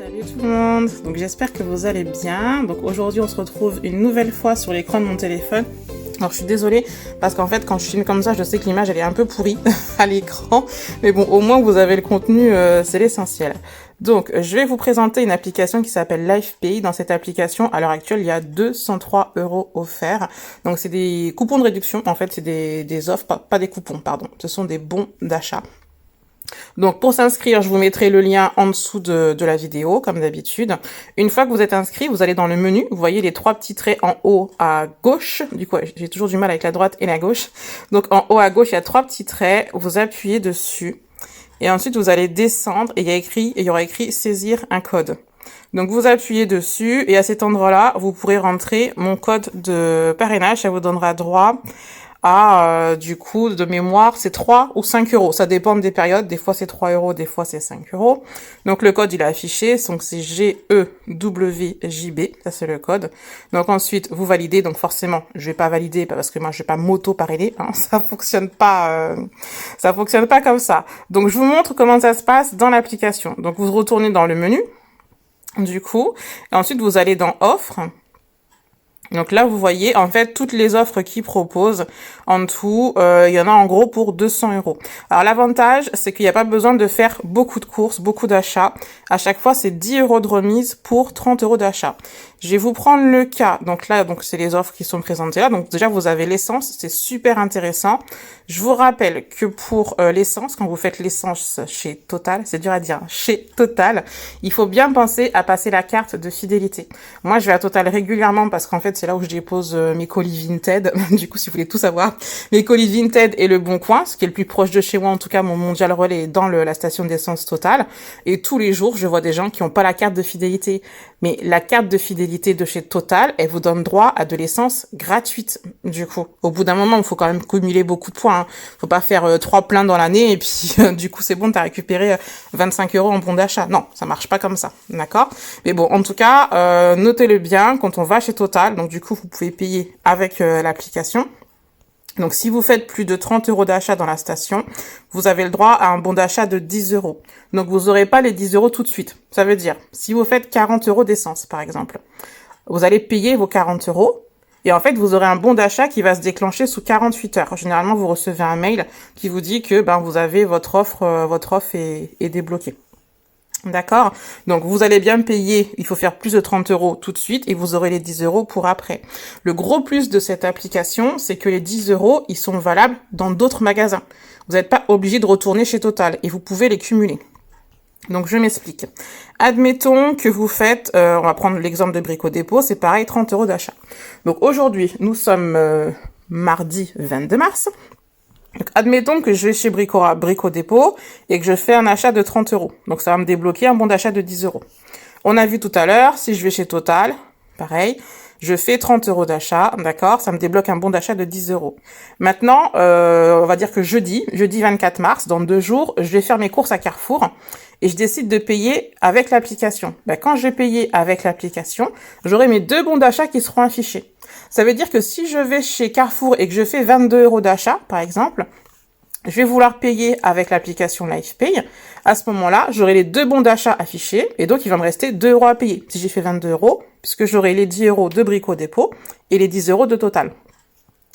Salut tout le monde, donc j'espère que vous allez bien. Donc aujourd'hui on se retrouve une nouvelle fois sur l'écran de mon téléphone. Alors je suis désolée parce qu'en fait quand je filme comme ça je sais que l'image elle est un peu pourrie à l'écran. Mais bon au moins vous avez le contenu, c'est l'essentiel. Donc je vais vous présenter une application qui s'appelle LifePay. Dans cette application à l'heure actuelle il y a 203 € offerts. Donc c'est des coupons de réduction, en fait c'est des offres, pas des coupons pardon, ce sont des bons d'achat. Donc pour s'inscrire, je vous mettrai le lien en dessous de la vidéo, comme d'habitude. Une fois que vous êtes inscrit, vous allez dans le menu, vous voyez les trois petits traits en haut à gauche. Du coup, j'ai toujours du mal avec la droite et la gauche. Donc en haut à gauche, il y a trois petits traits, vous appuyez dessus. Et ensuite, vous allez descendre et il y aura écrit saisir un code. Donc vous appuyez dessus et à cet endroit-là, vous pourrez rentrer mon code de parrainage, ça vous donnera droit à, du coup, de mémoire, c'est 3 ou 5 €. Ça dépend des périodes. Des fois, c'est 3 €, des fois, c'est 5 €. Donc, le code, il est affiché. Donc, c'est GEWJB. Ça, c'est le code. Donc, ensuite, vous validez. Donc, forcément, je vais pas valider parce que moi, je vais pas m'auto-parrainer, hein. Ça fonctionne pas comme ça. Donc, je vous montre comment ça se passe dans l'application. Donc, vous retournez dans le menu. Du coup, et ensuite, vous allez dans offres. Donc là, vous voyez, en fait, toutes les offres qu'ils proposent, en tout, il y en a en gros pour 200 €. Alors l'avantage, c'est qu'il n'y a pas besoin de faire beaucoup de courses, beaucoup d'achats. À chaque fois, c'est 10 € de remise pour 30 € d'achat. Je vais vous prendre le cas. Donc là, c'est les offres qui sont présentées là. Donc déjà, vous avez l'essence, c'est super intéressant. Je vous rappelle que pour l'essence, quand vous faites l'essence chez Total, c'est dur à dire, chez Total, il faut bien penser à passer la carte de fidélité. Moi, je vais à Total régulièrement parce qu'en fait, c'est là où je dépose mes colis Vinted. Du coup, si vous voulez tout savoir, mes colis Vinted et le Bon Coin, ce qui est le plus proche de chez moi, en tout cas, mon Mondial Relais est dans la station d'essence Total. Et tous les jours, je vois des gens qui n'ont pas la carte de fidélité. Mais la carte de fidélité de chez Total, elle vous donne droit à de l'essence gratuite. Du coup, au bout d'un moment, il faut quand même cumuler beaucoup de points, hein. Faut pas faire 3 pleins dans l'année et puis du coup, c'est bon, t'as récupéré 25 € en bon d'achat. Non, ça marche pas comme ça, d'accord? Mais bon, en tout cas, notez-le bien, quand on va chez Total, donc du coup, vous pouvez payer avec l'application. Donc, si vous faites plus de 30 € d'achat dans la station, vous avez le droit à un bon d'achat de 10 €. Donc, vous n'aurez pas les 10 € tout de suite. Ça veut dire, si vous faites 40 € d'essence, par exemple, vous allez payer vos 40 € et en fait, vous aurez un bon d'achat qui va se déclencher sous 48 heures. Généralement, vous recevez un mail qui vous dit que vous avez votre offre est débloquée. D'accord? Donc, vous allez bien payer, il faut faire plus de 30 € tout de suite et vous aurez les 10 € pour après. Le gros plus de cette application, c'est que les 10 €, ils sont valables dans d'autres magasins. Vous n'êtes pas obligé de retourner chez Total et vous pouvez les cumuler. Donc, je m'explique. Admettons que vous faites, on va prendre l'exemple de Brico Dépôt, c'est pareil, 30 € d'achat. Donc, aujourd'hui, nous sommes mardi 22 mars. Donc, admettons que je vais chez Brico Dépôt et que je fais un achat de 30 €. Donc, ça va me débloquer un bon d'achat de 10 €. On a vu tout à l'heure, si je vais chez Total, pareil, je fais 30 € d'achat, d'accord, ça me débloque un bon d'achat de 10 €. Maintenant, on va dire que jeudi 24 mars, dans 2 jours, je vais faire mes courses à Carrefour et je décide de payer avec l'application. Quand je vais payer avec l'application, j'aurai mes 2 bons d'achat qui seront affichés. Ça veut dire que si je vais chez Carrefour et que je fais 22 € d'achat, par exemple, je vais vouloir payer avec l'application LifePay. À ce moment-là, j'aurai les 2 bons d'achat affichés et donc il va me rester 2 € à payer si j'ai fait 22 €, puisque j'aurai les 10 € de Brico Dépôt et les 10 € de Total.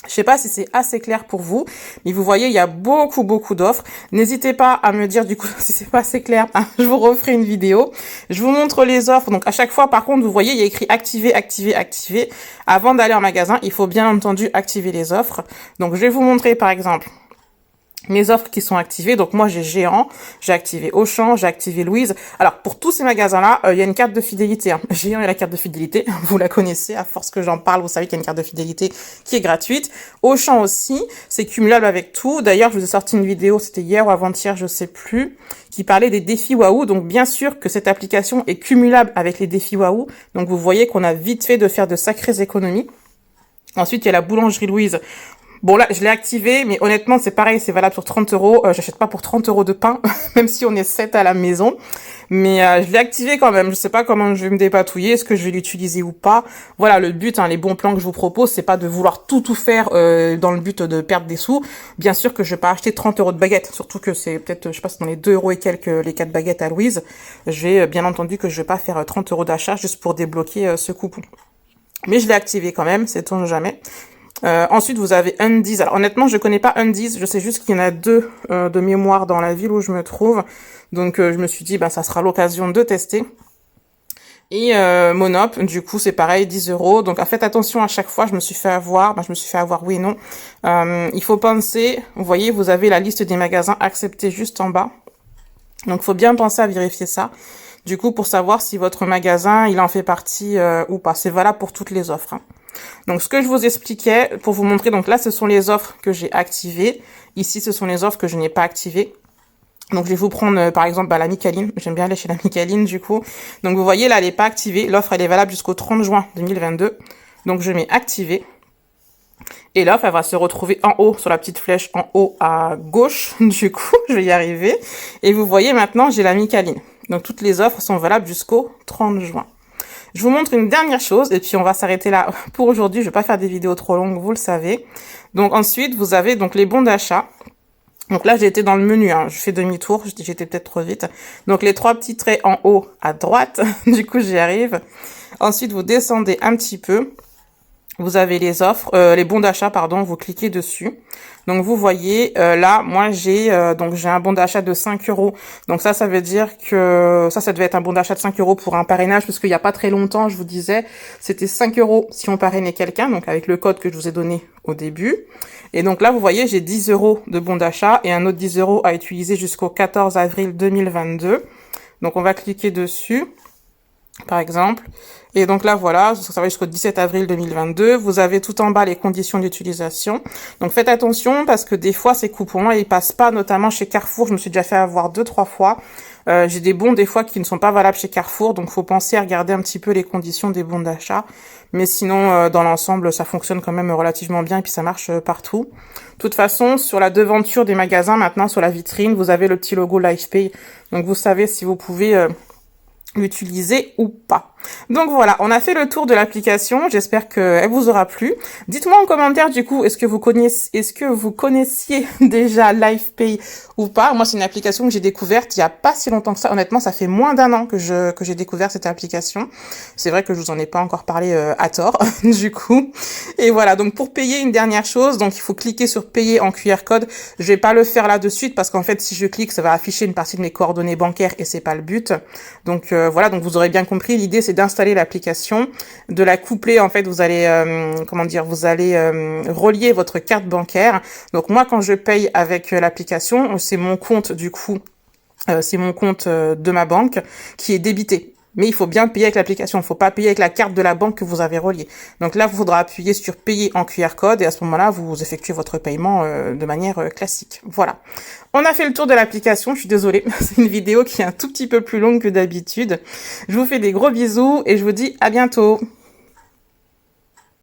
Je sais pas si c'est assez clair pour vous, mais vous voyez, il y a beaucoup d'offres. N'hésitez pas à me dire du coup si c'est pas assez clair, hein, je vous referai une vidéo. Je vous montre les offres. Donc à chaque fois, par contre, vous voyez, il y a écrit activer, activer, activer. Avant d'aller en magasin, il faut bien entendu activer les offres. Donc je vais vous montrer par exemple mes offres qui sont activées. Donc moi j'ai Géant, j'ai activé Auchan, j'ai activé Louise. Alors pour tous ces magasins-là, il y a une carte de fidélité, hein. Géant, il y a la carte de fidélité, vous la connaissez, à force que j'en parle, vous savez qu'il y a une carte de fidélité qui est gratuite. Auchan aussi, c'est cumulable avec tout. D'ailleurs, je vous ai sorti une vidéo, c'était hier ou avant-hier, je sais plus, qui parlait des défis Waouh. Donc bien sûr que cette application est cumulable avec les défis Waouh. Donc vous voyez qu'on a vite fait de faire de sacrées économies. Ensuite, il y a la boulangerie Louise. Bon là, je l'ai activé, mais honnêtement, c'est pareil, c'est valable sur 30 euros. J'achète pas pour 30 euros de pain, même si on est 7 à la maison. Mais je l'ai activé quand même. Je sais pas comment je vais me dépatouiller, est-ce que je vais l'utiliser ou pas. Voilà, le but, les bons plans que je vous propose, c'est pas de vouloir tout faire dans le but de perdre des sous. Bien sûr que je vais pas acheter 30 euros de baguettes, surtout que c'est peut-être, je sais pas, c'est dans les 2 euros et quelques les 4 baguettes à Louise. J'ai bien entendu que je vais pas faire 30 euros d'achat juste pour débloquer ce coupon. Mais je l'ai activé quand même, sait-on jamais. Ensuite, vous avez Undies. Alors honnêtement, je connais pas Undies. Je sais juste qu'il y en a 2 de mémoire dans la ville où je me trouve. Donc je me suis dit, ça sera l'occasion de tester. Et Monop, du coup, c'est pareil, 10 euros. Donc faites attention à chaque fois. Je me suis fait avoir. Je me suis fait avoir, oui et non. Il faut penser, vous voyez, vous avez la liste des magasins acceptés juste en bas. Donc il faut bien penser à vérifier ça. Du coup, pour savoir si votre magasin, il en fait partie ou pas. C'est valable pour toutes les offres. Donc, ce que je vous expliquais, pour vous montrer, donc là, ce sont les offres que j'ai activées. Ici, ce sont les offres que je n'ai pas activées. Donc, je vais vous prendre, par exemple, la Micaline. J'aime bien aller chez la Micaline, du coup. Donc, vous voyez, là, elle n'est pas activée. L'offre, elle est valable jusqu'au 30 juin 2022. Donc, je mets activer. Et l'offre, elle va se retrouver en haut, sur la petite flèche en haut à gauche. Du coup, je vais y arriver. Et vous voyez, maintenant, j'ai la Micaline. Donc, toutes les offres sont valables jusqu'au 30 juin. Je vous montre une dernière chose et puis on va s'arrêter là pour aujourd'hui. Je vais pas faire des vidéos trop longues, vous le savez. Donc ensuite, vous avez donc les bons d'achat. Donc là, j'ai été dans le menu, je fais demi-tour, j'étais peut-être trop vite. Donc les 3 petits traits en haut à droite, du coup j'y arrive. Ensuite, vous descendez un petit peu. Vous avez les offres, les bons d'achat, pardon, vous cliquez dessus. Donc vous voyez, là, moi j'ai un bon d'achat de 5 euros. Donc ça veut dire que ça devait être un bon d'achat de 5 euros pour un parrainage, parce qu'il n'y a pas très longtemps, je vous disais, c'était 5 euros si on parrainait quelqu'un, donc avec le code que je vous ai donné au début. Et donc là, vous voyez, j'ai 10 euros de bon d'achat et un autre 10 euros à utiliser jusqu'au 14 avril 2022. Donc on va cliquer dessus, par exemple. Et donc là, voilà, ça va jusqu'au 17 avril 2022. Vous avez tout en bas les conditions d'utilisation. Donc faites attention parce que des fois, ces coupons-là, ils passent pas, notamment chez Carrefour. Je me suis déjà fait avoir 2-3 fois. J'ai des bons, des fois, qui ne sont pas valables chez Carrefour. Donc faut penser à regarder un petit peu les conditions des bons d'achat. Mais sinon, dans l'ensemble, ça fonctionne quand même relativement bien et puis ça marche partout. De toute façon, sur la devanture des magasins, maintenant, sur la vitrine, vous avez le petit logo LifePay. Donc vous savez si vous pouvez l'utiliser ou pas. Donc voilà, on a fait le tour de l'application. J'espère qu'elle vous aura plu. Dites-moi en commentaire du coup, est-ce que vous connaissiez déjà LifePay ou pas? Moi, c'est une application que j'ai découverte il y a pas si longtemps que ça. Honnêtement, ça fait moins d'1 an que j'ai découvert cette application. C'est vrai que je vous en ai pas encore parlé à tort du coup. Et voilà, donc pour payer, une dernière chose, donc il faut cliquer sur payer en QR code. Je vais pas le faire là de suite parce qu'en fait, si je clique, ça va afficher une partie de mes coordonnées bancaires et c'est pas le but. Donc voilà, donc vous aurez bien compris, l'idée c'est d'installer l'application, de la coupler, en fait, vous allez relier votre carte bancaire. Donc moi, quand je paye avec l'application, c'est mon compte du coup, c'est mon compte de ma banque qui est débité. Mais il faut bien payer avec l'application. Il ne faut pas payer avec la carte de la banque que vous avez reliée. Donc là, il faudra appuyer sur payer en QR code et à ce moment-là, vous effectuez votre paiement de manière classique. Voilà. On a fait le tour de l'application. Je suis désolée. C'est une vidéo qui est un tout petit peu plus longue que d'habitude. Je vous fais des gros bisous et je vous dis à bientôt.